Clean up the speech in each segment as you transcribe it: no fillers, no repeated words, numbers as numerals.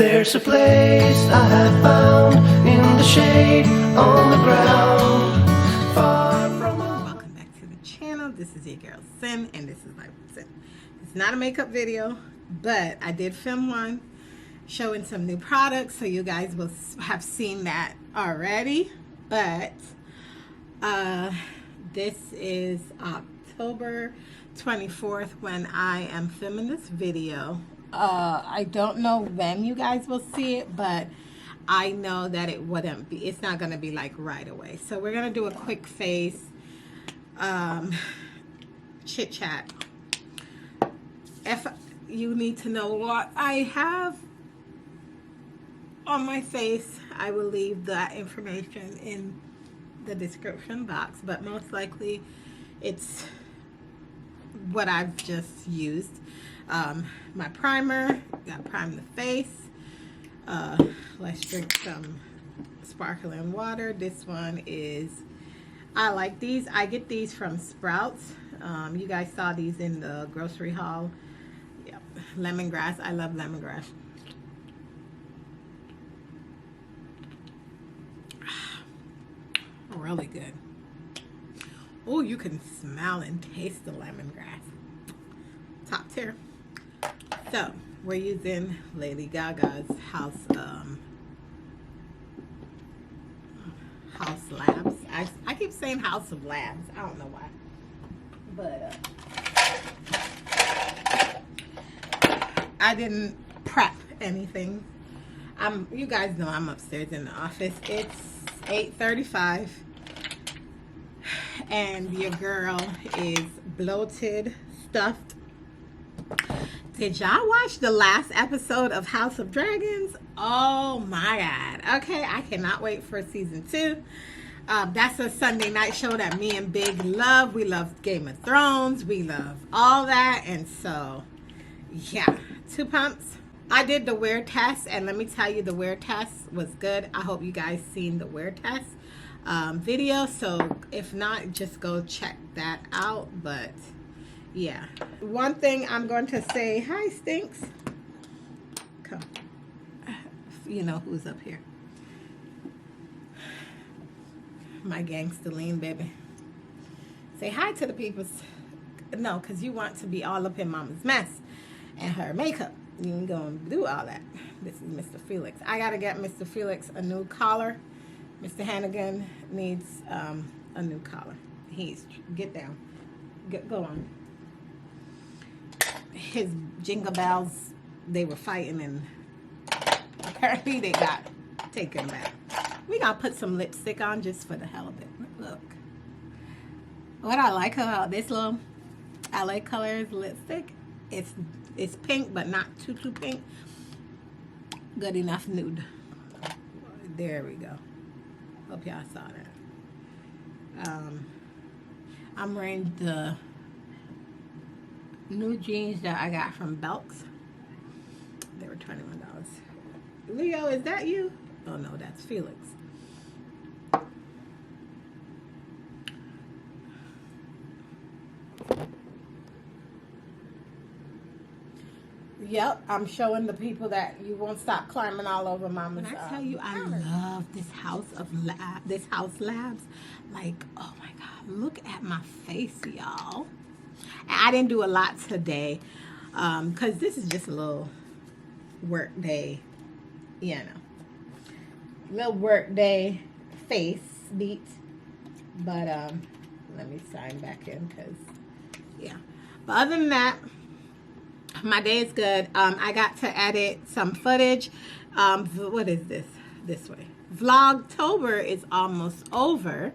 There's a place I have found in the shade on the ground, far from home. Welcome back to the channel. This is your girl Syn, and this is my Syn. It's not a makeup video, but I did film one showing some new products, so you guys will have seen that already. But this is October 24th when I am filming this video. I don't know when you guys will see it, but I know that it's not going to be like right away. So we're going to do a quick face chit chat. If you need to know what I have on my face, I will leave that information in the description box, but most likely it's what I've just used. My primer, got primed the face. Let's drink some sparkling water. This one is, I like these. I get these from Sprouts. You guys saw these in the grocery haul. Yep. Lemongrass. I love lemongrass. Really good. Oh, you can smell and taste the lemongrass. Top tier. So we're using Lady Gaga's House Labs. I keep saying House of Labs. I don't know why, but I didn't prep anything. You guys know I'm upstairs in the office. It's 8:35 and your girl is bloated, stuffed. Did y'all watch the last episode of House of Dragons? Oh my god. Okay, I cannot wait for season 2. That's a Sunday night show that me and Big love. We love Game of Thrones. We love all that. And so, yeah, 2 pumps. I did the wear test, and let me tell you, the wear test was good. I hope you guys seen the wear test video. So if not, just go check that out. But yeah, one thing I'm going to say, hi Stinks, come, you know who's up here, my gangster lean baby. Say hi to the peoples. No, because you want to be all up in mama's mess and her makeup. You ain't gonna do all that. This is Mr. Felix. I gotta get Mr. Felix a new collar. Mr. Hannigan needs a new collar. Get down, go on. His jingle bells, they were fighting, and apparently they got taken back. We gotta put some lipstick on just for the hell of it. Look, what I like about this little LA Colors lipstick, it's pink, but not too pink. Good enough nude. There we go. Hope y'all saw that. I'm wearing the new jeans that I got from Belk's. They were $21. Leo, is that you? Oh no, that's Felix. Yep, I'm showing the people that you won't stop climbing all over mama's. When I tell you, I love this House Labs. Like, oh my god, look at my face, y'all. I didn't do a lot today because this is just a little work day, you know, little work day face beat. But let me sign back in because, yeah. But other than that, my day is good. I got to edit some footage. What is this way? Vlogtober is almost over.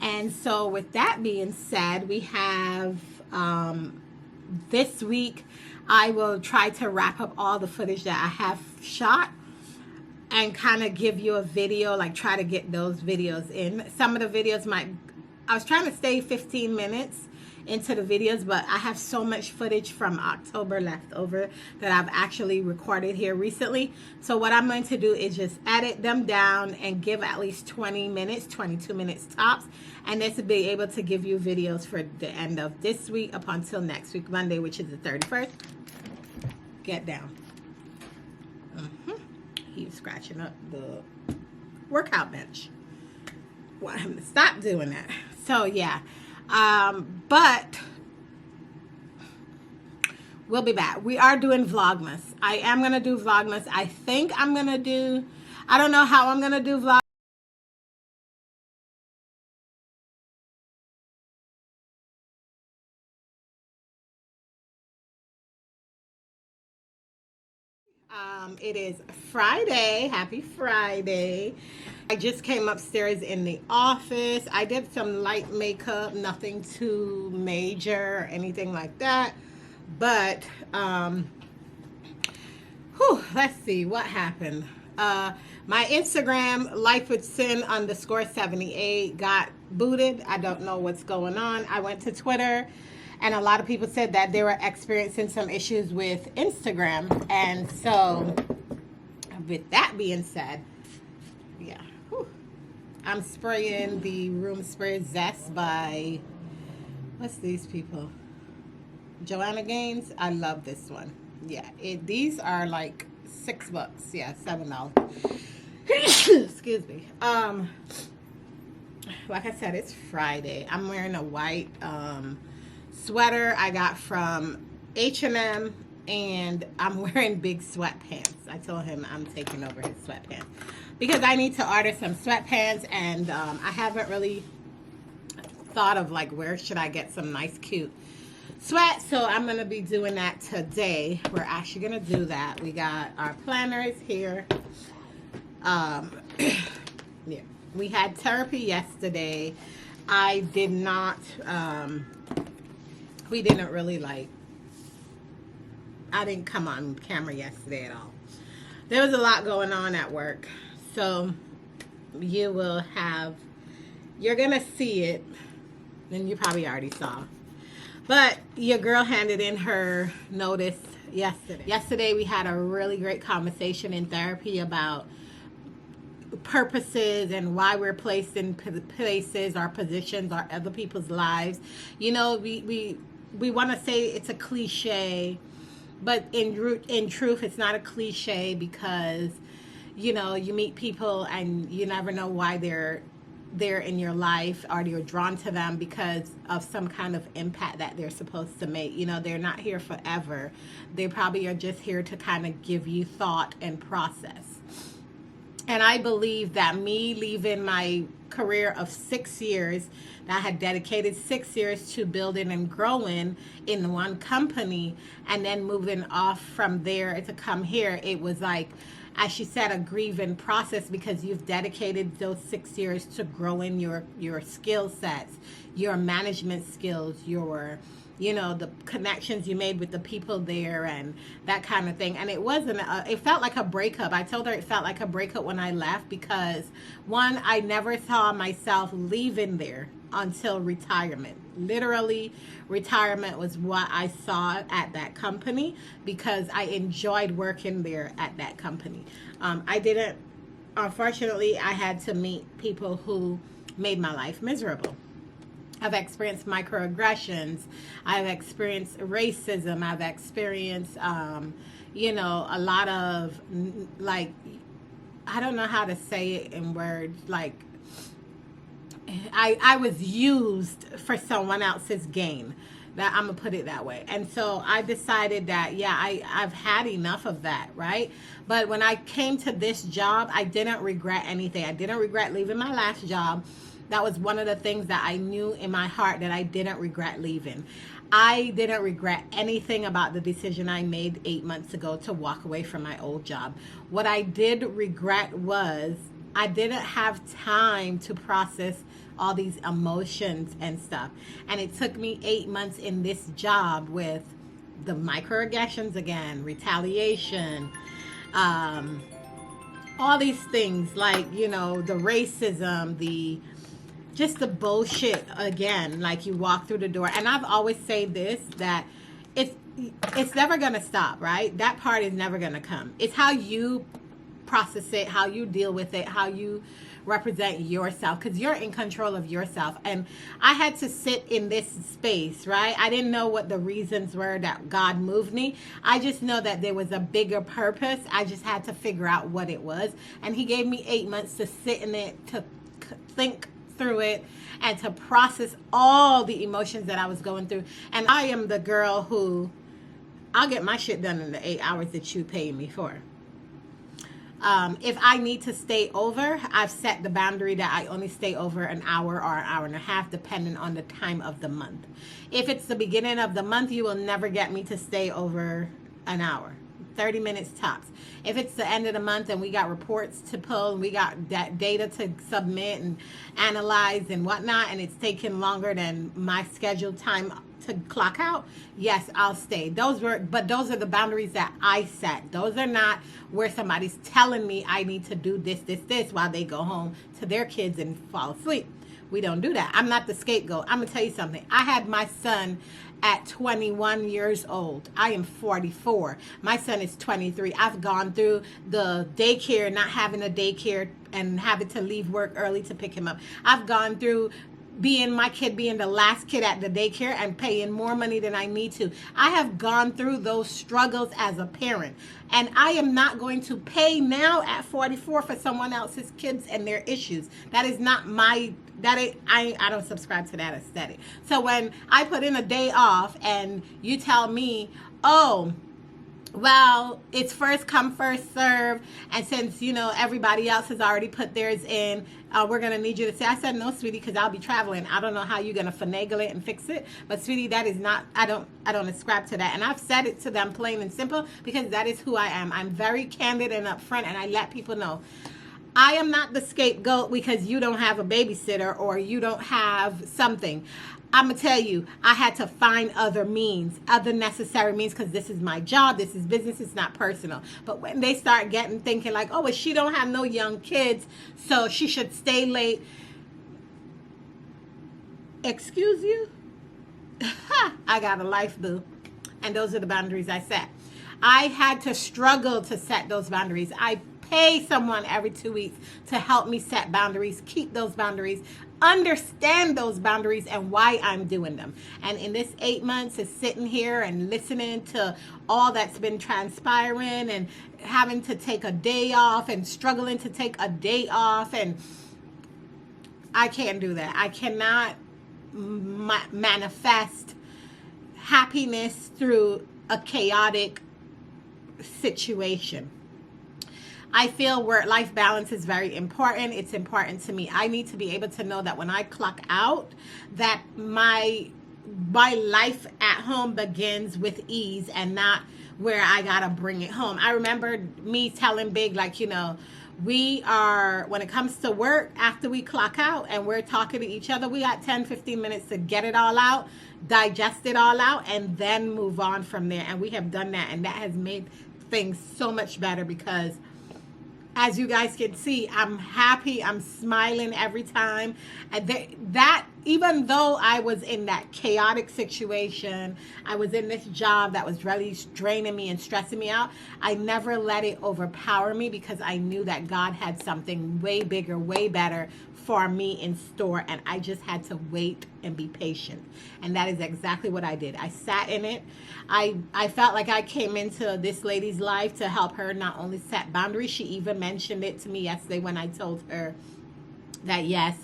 And so with that being said, we have this week I will try to wrap up all the footage that I have shot and kind of give you a video, like try to get those videos in. Some of the videos I was trying to stay 15 minutes into the videos, but I have so much footage from October left over that I've actually recorded here recently. So what I'm going to do is just edit them down and give at least 20 minutes, 22 minutes tops, and this will be able to give you videos for the end of this week up until next week, Monday, which is the 31st. Get down. keep scratching up the workout bench. Want him to stop doing that. So yeah, but we'll be back. We are doing Vlogmas. I am gonna do Vlogmas. I think I'm gonna do, I don't know how I'm gonna do Vlogmas. It is Friday. Happy Friday. I just came upstairs in the office. I did some light makeup, nothing too major or anything like that. But, let's see what happened. My Instagram, lifewithsyn_78, got booted. I don't know what's going on. I went to Twitter, and a lot of people said that they were experiencing some issues with Instagram. And so, with that being said, yeah, I'm spraying the room spray Zest by, what's these people? Joanna Gaines. I love this one. Yeah, these are like $6. Yeah, $7. Excuse me. Like I said, it's Friday. I'm wearing a white sweater I got from H&M, and I'm wearing big sweatpants. I told him I'm taking over his sweatpants because I need to order some sweatpants, and I haven't really thought of like where should I get some nice cute sweat. So I'm gonna be doing that today. We're actually gonna do that. We got our planners here. Yeah, we had therapy yesterday. I did not we didn't really I didn't come on camera yesterday at all. There was a lot going on at work, so you're gonna see it, and you probably already saw. But your girl handed in her notice yesterday. Yesterday we had a really great conversation in therapy about purposes and why we're placed in places or positions or other people's lives. You know, we want to say it's a cliche, but in truth it's not a cliche, because you know, you meet people and you never know why they're in your life, or you're drawn to them because of some kind of impact that they're supposed to make. You know, they're not here forever. They probably are just here to kind of give you thought and process. And I believe that me leaving my career of 6 years, that I had dedicated 6 years to building and growing in one company, and then moving off from there to come here, it was like, as she said, a grieving process, because you've dedicated those 6 years to growing your skill sets, your management skills, your, you know, the connections you made with the people there and that kind of thing. And it wasn't, it felt like a breakup. I told her it felt like a breakup when I left, because one, I never saw myself leaving there until retirement. Literally, retirement was what I saw at that company, because I enjoyed working there at that company. Unfortunately, I had to meet people who made my life miserable. I've experienced microaggressions. I've experienced racism. I've experienced, you know, a lot of, like, I don't know how to say it in words, like, I was used for someone else's gain. That I'm gonna put it that way. And so I decided that, yeah, I've had enough of that, right? But when I came to this job, I didn't regret anything. I didn't regret leaving my last job. That was one of the things that I knew in my heart that I didn't regret leaving. I didn't regret anything about the decision I made 8 months ago to walk away from my old job. What I did regret was I didn't have time to process all these emotions and stuff. And it took me 8 months in this job with the microaggressions again, retaliation, all these things, like, you know, the racism, just the bullshit again. Like, you walk through the door, and I've always said this, that it's never gonna stop, right? That part is never gonna come. It's how you process it, how you deal with it, how you represent yourself, because you're in control of yourself. And I had to sit in this space, right? I didn't know what the reasons were that God moved me. I just know that there was a bigger purpose. I just had to figure out what it was. And he gave me 8 months to sit in it, to think through it, and to process all the emotions that I was going through. And I am the girl who, I'll get my shit done in the 8 hours that you pay me for. If I need to stay over, I've set the boundary that I only stay over an hour or an hour and a half, depending on the time of the month. If it's the beginning of the month, you will never get me to stay over an hour. 30 minutes tops. If it's the end of the month and we got reports to pull, and we got that data to submit and analyze and whatnot, and it's taking longer than my scheduled time to clock out, yes, I'll stay. But those are the boundaries that I set. Those are not where somebody's telling me I need to do this while they go home to their kids and fall asleep. We don't do that. I'm not the scapegoat. I'm gonna tell you something. I had my son at 21 years old. I am 44. My son is 23. I've gone through the daycare, not having a daycare and having to leave work early to pick him up. I've gone through my kid being the last kid at the daycare and paying more money than I need to. I have gone through those struggles as a parent. And I am not going to pay now at 44 for someone else's kids and their issues. That is not my, I don't subscribe to that aesthetic. So when I put in a day off and you tell me, oh, well, it's first come, first serve, and since, everybody else has already put theirs in, we're going to need you to say, I said, no, sweetie, because I'll be traveling. I don't know how you're going to finagle it and fix it, but sweetie, that is not, I don't ascribe to that. And I've said it to them plain and simple, because that is who I am. I'm very candid and upfront, and I let people know. I am not the scapegoat because you don't have a babysitter or you don't have something. I'm going to tell you, I had to find other means, other necessary means, because this is my job, this is business, it's not personal. But when they start thinking like, oh, well, she don't have no young kids, so she should stay late. Excuse you? I got a life, boo. And those are the boundaries I set. I had to struggle to set those boundaries. I pay someone every 2 weeks to help me set boundaries, keep those boundaries, understand those boundaries and why I'm doing them. And in this 8 months of sitting here and listening to all that's been transpiring and having to take a day off and struggling to take a day off, and I can't do that. I cannot manifest happiness through a chaotic situation. I feel work-life balance is very important. It's important to me. I need to be able to know that when I clock out, that my life at home begins with ease and not where I gotta bring it home. I remember me telling Big, like, we are, when it comes to work, after we clock out and we're talking to each other, we got 10-15 minutes to get it all out, digest it all out, and then move on from there. And we have done that, and that has made things so much better, because as you guys can see, I'm happy. I'm smiling every time. And that, even though I was in that chaotic situation, I was in this job that was really draining me and stressing me out, I never let it overpower me, because I knew that God had something way bigger, way better for me in store, and I just had to wait and be patient. And that is exactly what I did. I sat in it. I felt like I came into this lady's life to help her not only set boundaries, she even mentioned it to me yesterday when I told her that, yes,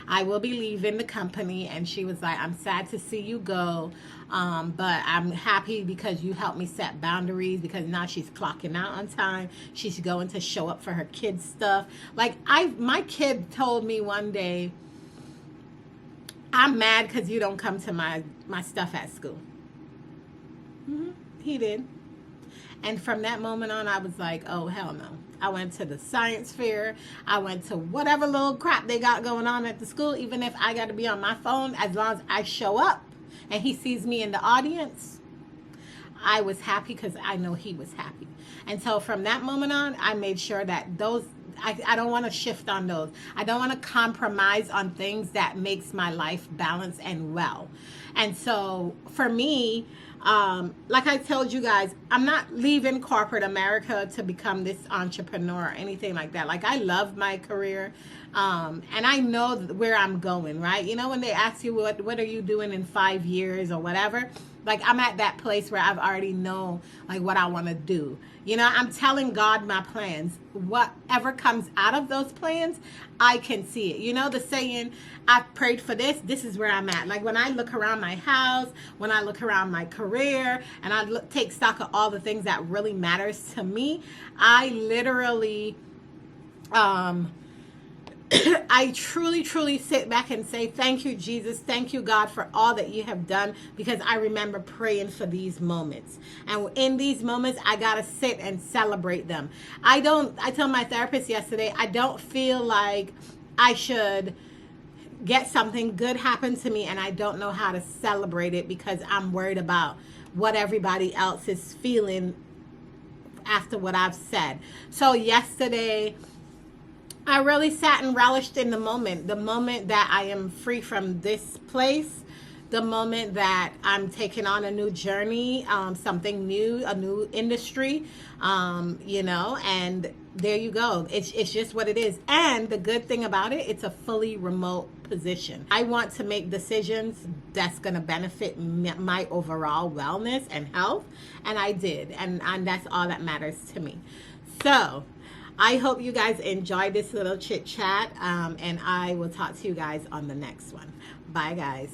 I will be leaving the company. And she was like, I'm sad to see you go, but I'm happy because you helped me set boundaries, because now she's clocking out on time. She's going to show up for her kids' stuff. Like, my kid told me one day, I'm mad because you don't come to my stuff at school. He did. And from that moment on, I was like, oh, hell no. I went to the science fair. I went to whatever little crap they got going on at the school. Even if I got to be on my phone, as long as I show up and he sees me in the audience, I was happy, because I know he was happy. And so from that moment on, I made sure that those, I don't want to shift on those. I don't want to compromise on things that makes my life balanced and well. And so for me, Like I told you guys, I'm not leaving corporate America to become this entrepreneur or anything like that. Like, I love my career. And I know where I'm going, right? You know, when they ask you what are you doing in 5 years or whatever, like, I'm at that place where I've already know like what I want to do. You know, I'm telling God my plans. Whatever comes out of those plans, I can see it. You know, the saying, I've prayed for this, this is where I'm at. Like, when I look around my house, when I look around my career, and I take stock of all the things that really matters to me, I literally, I truly sit back and say, thank you, Jesus. Thank you, God, for all that you have done, because I remember praying for these moments. And in these moments, I got to sit and celebrate them. I told my therapist yesterday, I don't feel like I should get something good happen to me and I don't know how to celebrate it because I'm worried about what everybody else is feeling after what I've said. So yesterday, I really sat and relished in the moment that I am free from this place, the moment that I'm taking on a new journey, something new, a new industry, you know, and there you go. It's just what it is. And the good thing about it, it's a fully remote position. I want to make decisions that's going to benefit my overall wellness and health, and I did, and that's all that matters to me. So I hope you guys enjoyed this little chit chat, and I will talk to you guys on the next one. Bye, guys.